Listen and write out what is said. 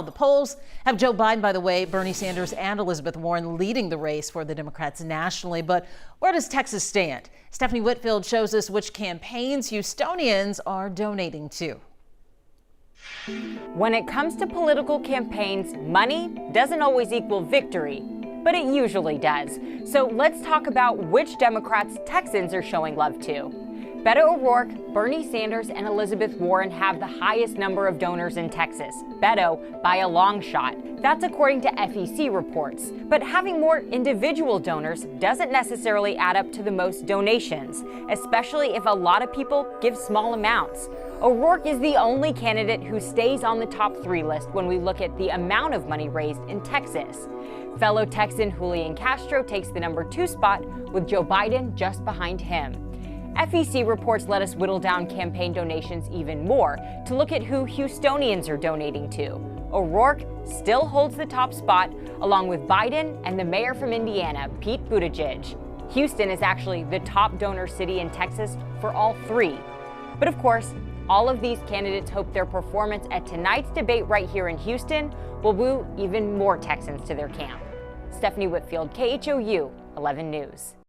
The polls have Joe Biden, by the way, Bernie Sanders and Elizabeth Warren leading the race for the Democrats nationally. But where does Texas stand? Stephanie Whitfield shows us which campaigns Houstonians are donating to. When it comes to political campaigns, money doesn't always equal victory, but it usually does. So let's talk about which Democrats Texans are showing love to. Beto O'Rourke, Bernie Sanders, and Elizabeth Warren have the highest number of donors in Texas. Beto by a long shot. That's according to FEC reports. But having more individual donors doesn't necessarily add up to the most donations, especially if a lot of people give small amounts. O'Rourke is the only candidate who stays on the top 3 list when we look at the amount of money raised in Texas. Fellow Texan Julian Castro takes the number 2 spot, with Joe Biden just behind him. FEC reports let us whittle down campaign donations even more to look at who Houstonians are donating to. O'Rourke still holds the top spot, along with Biden and the mayor from Indiana, Pete Buttigieg. Houston is actually the top donor city in Texas for all 3. But of course, all of these candidates hope their performance at tonight's debate right here in Houston will woo even more Texans to their camp. Stephanie Whitfield, KHOU 11 News.